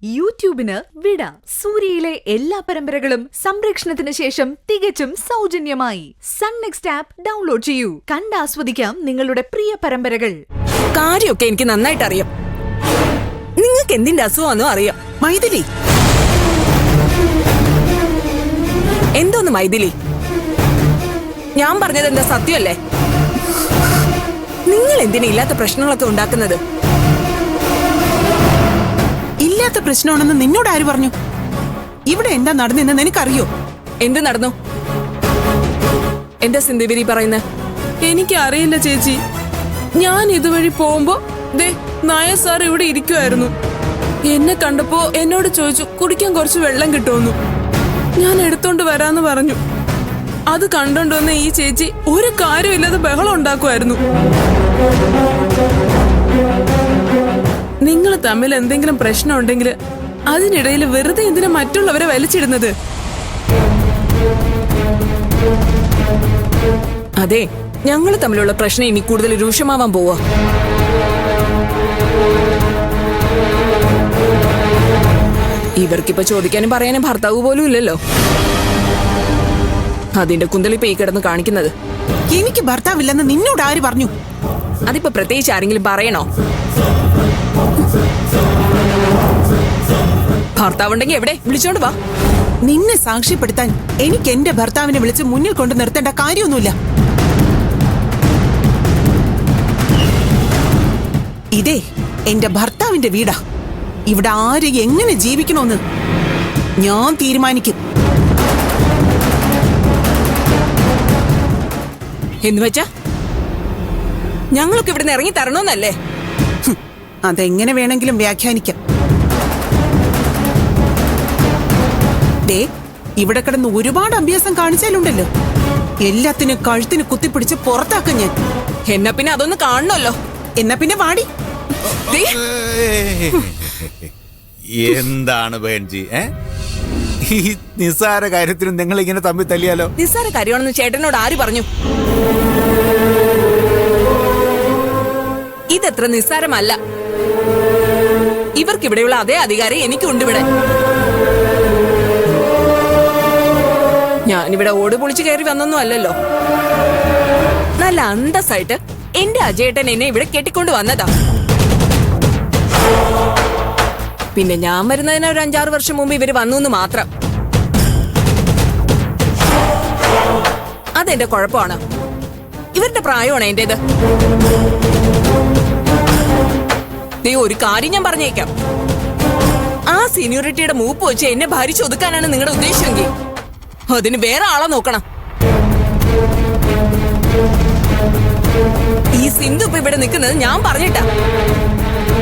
യൂട്യൂബിന് വിട. സൂര്യയിലെ എല്ലാ പരമ്പരകളും സംരക്ഷണത്തിന് ശേഷം തികച്ചും സൗജന്യമായി സൺ നെക്സ്റ്റ് ആപ്പ് ഡൗൺലോഡ് ചെയ്യൂ. കണ്ടാസ്വദിക്കാം നിങ്ങളുടെ പ്രിയ പരമ്പരകൾ. കാര്യമൊക്കെ എനിക്ക് നന്നായിട്ട് അറിയാം. നിങ്ങൾക്ക് എന്തിന്റെ അസുഖമാണോ അറിയാം. മൈഥിലി, എന്തോന്ന് മൈഥിലി? ഞാൻ പറഞ്ഞത് എന്താ സത്യമല്ലേ? നിങ്ങൾ എന്തിനാ ഇല്ലാത്ത പ്രശ്നങ്ങളൊക്കെ ഉണ്ടാക്കുന്നത്? ഇല്ലാത്ത പ്രശ്നമാണെന്ന് നിന്നോട് ആര് പറഞ്ഞു? ഇവിടെ എന്താ നടന്നെന്ന് നിനക്കറിയോ? എന്ത് നടന്നു? എന്താ സിന്ധിവരി പറയുന്നത്? എനിക്ക് അറിയില്ല ചേച്ചി. ഞാൻ ഇതുവഴി പോകുമ്പോ ദേ നായർ സാർ ഇവിടെ ഇരിക്കുമായിരുന്നു. എന്നെ കണ്ടപ്പോ എന്നോട് ചോദിച്ചു കുടിക്കാൻ കുറച്ച് വെള്ളം കിട്ടുമെന്നു. ഞാൻ എടുത്തോണ്ട് വരാന്ന് പറഞ്ഞു. അത് കണ്ടോണ്ടുവന്ന ഈ ചേച്ചി ഒരു കാര്യമില്ലാതെ ബഹളം ഉണ്ടാക്കുമായിരുന്നു. നിങ്ങൾ തമ്മിൽ എന്തെങ്കിലും പ്രശ്നം ഉണ്ടെങ്കിൽ അതിനിടയിൽ വെറുതെ എന്തിനാ മറ്റുള്ളവരെ വലിച്ചിടുന്നത്? അതെ, ഞങ്ങൾ തമ്മിലുള്ള പ്രശ്നം ഇനി കൂടുതൽ രൂക്ഷമാവാൻ പോവാ. ഇവർക്കിപ്പോ ചോദിക്കാനും പറയാനും ഭർത്താവ് പോലും ഇല്ലല്ലോ. അതിന്റെ കുന്തളിപ്പ ഈ കിടന്ന് കാണിക്കുന്നത്. എനിക്ക് ഭർത്താവില്ലെന്ന് നിന്നോട് ആര് പറഞ്ഞു? അതിപ്പോ പ്രത്യേകിച്ച് ആരെങ്കിലും പറയണോ? ഭർത്താവുണ്ടെങ്കിൽ എവിടെ? വിളിച്ചോണ്ട് വാ. നിന്നെ സാക്ഷ്യപ്പെടുത്താൻ എനിക്ക് എന്റെ ഭർത്താവിനെ വിളിച്ച് മുന്നിൽ കൊണ്ട് നിർത്തേണ്ട കാര്യമൊന്നുമില്ല. ഇതേ എന്റെ ഭർത്താവിന്റെ വീടാ. ഇവിടെ ആര് എങ്ങനെ ജീവിക്കണമെന്ന് ഞാൻ തീരുമാനിക്കും. എന്ന് വെച്ചാ ഞങ്ങൾക്ക് ഇവിടുന്ന് ഇറങ്ങി തരണോന്നല്ലേ? അതെങ്ങനെ വേണമെങ്കിലും വ്യാഖ്യാനിക്കാം. ഇവിടെ കിടന്ന് ഒരുപാട് അഭ്യാസം കാണിച്ചാലുണ്ടല്ലോ, എല്ലാത്തിനും കഴുത്തിന് കുത്തിപ്പിടിച്ച് പുറത്താക്കും ഞാൻ. എന്നാ പിന്നെ അതൊന്ന് കാണണമല്ലോ. എന്നാ പിന്നെ വാടി. എന്താണ് ബേൺജി? ഈ നിസ്സാര കാര്യത്തിനും നിങ്ങൾ ഇങ്ങനെ തമ്മിൽ തല്ലിയാലോ? നിസ്സാര കാര്യമാണെന്ന് ചേട്ടനോട് ആര് പറഞ്ഞു? ഇതത്ര നിസ്സാരമല്ല. ഇവർക്കിവിടെയുള്ള അതേ അധികാരം എനിക്കുണ്ട്. ഇവിടെ ഞാനിവിടെ ഓട് പൊളിച്ചു കയറി വന്നൊന്നും അല്ലല്ലോ. നല്ല അന്തസ്സായിട്ട് എന്റെ അജയേട്ടൻ എന്നെ ഇവിടെ കെട്ടിക്കൊണ്ട് വന്നതാ. പിന്നെ ഞാൻ വരുന്നതിന് ഒരു 5-6 വർഷം മുമ്പ് ഇവര് വന്നു മാത്രം. അതെന്റെ കുഴപ്പമാണ്. ഇവരുടെ പ്രായമാണ് എന്റേത്. നീ ഒരു കാര്യം ഞാൻ പറഞ്ഞേക്കാം. ആ സീനിയോറിറ്റിയുടെ മൂപ്പ് വെച്ച് എന്നെ ഭാരിച്ച് ഒതുക്കാനാണ് നിങ്ങളുടെ ഉദ്ദേശമെങ്കിൽ അതിന് വേറെ ആളെ നോക്കണം. ഈ സിന്ധു ഇപ്പൊ ഇവിടെ നിൽക്കുന്നത് ഞാൻ പറഞ്ഞിട്ടാ.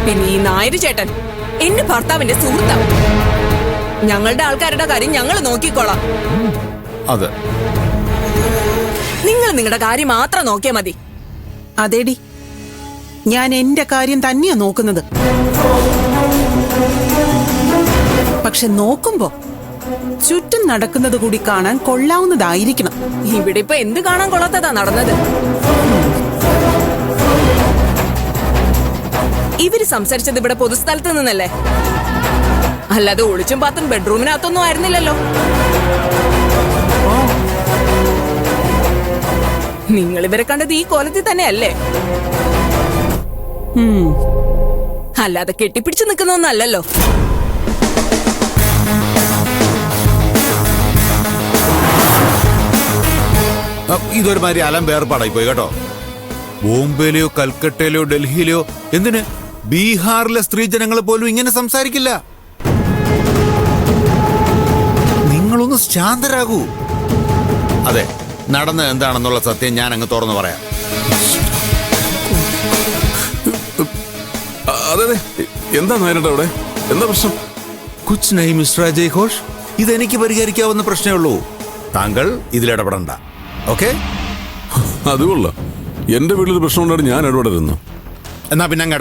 പിന്നെ ഈ നായർ ചേട്ടൻ എന്റെ ഭർത്താവിന്റെ സുഹൃത്താ. ഞങ്ങളുടെ ആൾക്കാരുടെ കാര്യം ഞങ്ങൾ നോക്കിക്കോളാം. അതെ, നിങ്ങൾ നിങ്ങളുടെ കാര്യം മാത്രം നോക്കിയാ മതി. അതേടി, ഞാൻ എന്റെ കാര്യം തന്നെയാ നോക്കുന്നത്. പക്ഷെ നോക്കുമ്പോ ചുറ്റും നടക്കുന്നത് കൂടി കാണാൻ കൊള്ളാവുന്നതായിരിക്കണം. ഇവിടെ ഇപ്പൊ എന്ത് കാണാൻ കൊള്ളാത്തതാ നടന്നത്? ഇവര് സംസാരിച്ചത് ഇവിടെ പൊതുസ്ഥലത്ത് നിന്നല്ലേ, അല്ലാതെ ഒളിച്ചും പാത്തും ബെഡ്റൂമിനകത്തൊന്നും ആയിരുന്നില്ലല്ലോ. നിങ്ങൾ ഇവരെ കണ്ടത് ഈ കോലത്തിൽ തന്നെയല്ലേ? അല്ലാതെ കെട്ടിപ്പിടിച്ചു നിൽക്കുന്നൊന്നല്ലല്ലോ. ഇതൊരുമാതിരി അലം വേർപാടായി പോയി കേട്ടോ. ബോംബെയിലെയോ കൽക്കട്ടയിലെയോ ഡൽഹിയിലെയോ എന്തിന് ബീഹാറിലെ സ്ത്രീജനങ്ങൾ പോലും ഇങ്ങനെ സംസാരിക്കില്ല. നിങ്ങളൊന്ന് ശാന്തരാകൂ. അതെ, നടന്നത് എന്താണെന്നുള്ള സത്യം ഞാൻ അങ്ങ് തുറന്നു പറയാം. അതെ, എന്താ നായരുടെ അവിടെ എന്താ പ്രശ്നം? കുച്ച് നഹി മിസ്റ്റർ അജയ് ഘോഷ്, ഇതെനിക്ക് പരിഹരിക്കാവുന്ന പ്രശ്നമേ ഉള്ളൂ. താങ്കൾ ഇതിലിടപെടണ്ട. ഓക്കെ? അതുകൊള്ള എന്റെ വീട്ടിലൊരു പ്രശ്നം കൊണ്ടാണ് ഞാൻ ഇടപെടരുന്നു. എന്നാ പിന്നെ അങ്ങ്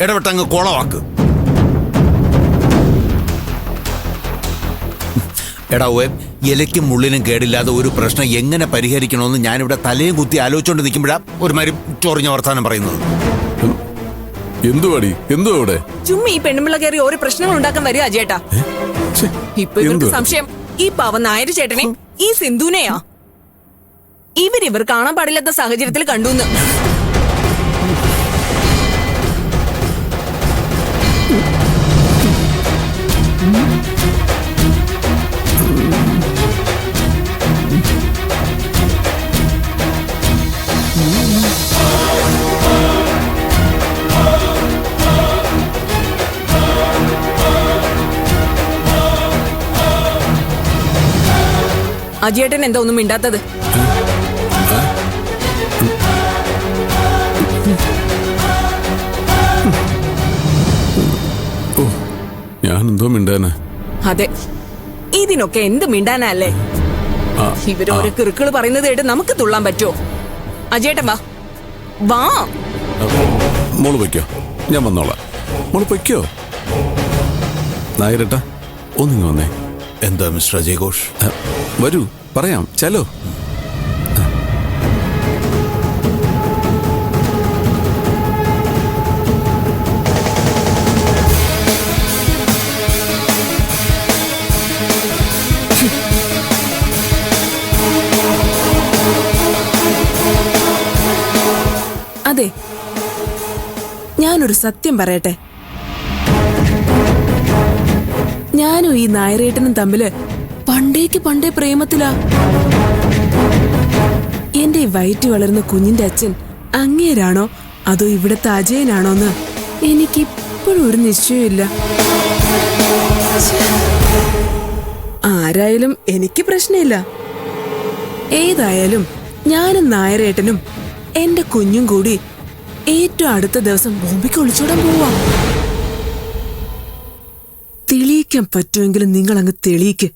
ഇടപെട്ടങ്ങ് കോളവാക്ക്. എടാ ഇലയ്ക്കും മുള്ളിനും കേടില്ലാതെ ഒരു പ്രശ്നം എങ്ങനെ പരിഹരിക്കണമെന്ന് ഞാനിവിടെ തലയും കുത്തി ആലോചിച്ചുകൊണ്ട് നിൽക്കുമ്പോഴാ ഒരുമാതിരി ചൊറിഞ്ഞ വർത്താനം പറയുന്നത്. എന്തുവാടി എന്തോ ഇവിടെ ചുമ്മാ ഈ പെണ്ണുമ്പിള്ള കയറി ഓരോ പ്രശ്നങ്ങൾ ഉണ്ടാക്കാൻ വരിക അജയേട്ടാ. ഛെ, ഇപ്പൊ ഇവർക്ക് എന്തുവാ? സംശയം ഈ പാവം നായർ ചേട്ടനെ ഈ സിന്ധുനെയാ ഇവർ കാണാൻ പാടില്ലാത്ത സാഹചര്യത്തിൽ കണ്ടുന്ന്. അജയേട്ടൻ എന്താ ഒന്നും മിണ്ടാത്തത്? ഓ ഞാൻ എന്തോ മിണ്ടാനാ. അതെ, ഇതിനൊക്കെ എന്ത് മിണ്ടാനല്ലേ? ആ, ഇവരോരോ കിറുക്കള് പറയുന്നത് കേട്ട് നമുക്ക് തുള്ളാൻ പറ്റുമോ? അജയേട്ടൻ വാ വാ. മോള് പൊയ്ക്കോ, ഞാൻ വന്നോളാം. മോള് പൊയ്ക്കോ. നായരട്ടാ ഒന്നിങ്ങ് വന്നേ. എന്താ മിസ്റ്റർ അജയ് ഘോഷ്? വരൂ പറയാം, ചലോ. അതെ, ഞാനൊരു സത്യം പറയട്ടെ. ഞാനും ഈ നായരേട്ടനും തമ്മില് പണ്ടേ പ്രേമത്തിലാ. എന്റെ ഈ വയറ്റി വളർന്ന കുഞ്ഞിന്റെ അച്ഛൻ അങ്ങേരാണോ അതോ ഇവിടത്തെ അജയനാണോന്ന് എനിക്കിപ്പോഴും ഒരു നിശ്ചയമില്ല. ആരായാലും എനിക്ക് പ്രശ്നമില്ല. ഏതായാലും ഞാനും നായരേട്ടനും എന്റെ കുഞ്ഞും കൂടി ഏറ്റവും അടുത്ത ദിവസം ബോംബെക്ക് ഒളിച്ചോടാൻ പോവാ. തെളിയിക്കാൻ പറ്റുമെങ്കിലും നിങ്ങൾ അങ്ങ് തെളിയിക്ക്.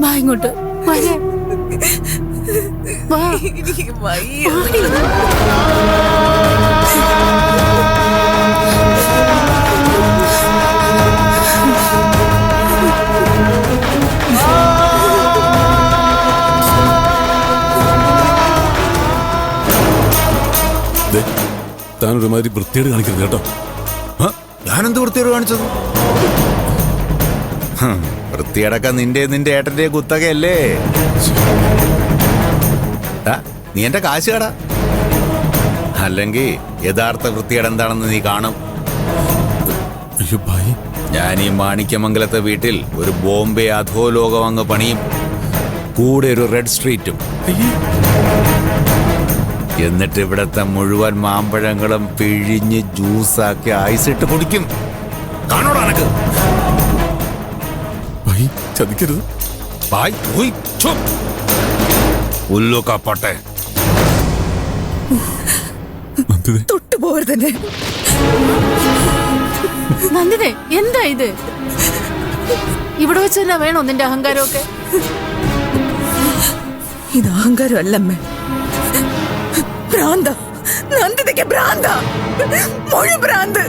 വാ ഇങ്ങോട്ട് വരേ. വാ. താനൊരുമാതിരി വൃത്തിയേട് കാണിക്കരുത് കേട്ടോ. ഞാനെന്ത് വൃത്തിയോട് കാണിച്ചത്? വൃത്തിയടക്കം നിന്റെ ഏട്ടന്റെ കുത്തകയല്ലേ? നീ എന്റെ കാശ് കട, അല്ലെങ്കിൽ യഥാർത്ഥ വൃത്തിയേട് എന്താണെന്ന് നീ കാണും. അയ്യോ ഭായി, ഞാൻ ഈ മാണിക്യമംഗലത്തെ വീട്ടിൽ ഒരു ബോംബെ അധോലോകം അങ്ങ് പണിയും, കൂടെ ഒരു റെഡ് സ്ട്രീറ്റും. എന്നിട്ട് ഇവിടത്തെ മുഴുവൻ മാമ്പഴങ്ങളും പിഴിഞ്ഞ് ജ്യൂസാക്കി ഐസിട്ട് കുടിക്കും. കാണോടാ എനക്ക്? ഭായി ചതിക്കരുത്. ഉല്ലുക്കപ്പട്ടെ തൊട്ടുപോകരുതന്നെ. നന്ദിതേ, എന്താ ഇത്? ഇവിടെ വെച്ച് തന്നെ വേണോ നിന്റെ അഹങ്കാരമൊക്കെ? ഇത് അഹങ്കാരമല്ലമ്മേ, ഭ്രാന്ത. നന്ദിതയ്ക്ക് ഭ്രാന്ത, മുഴു ഭ്രാന്ത്.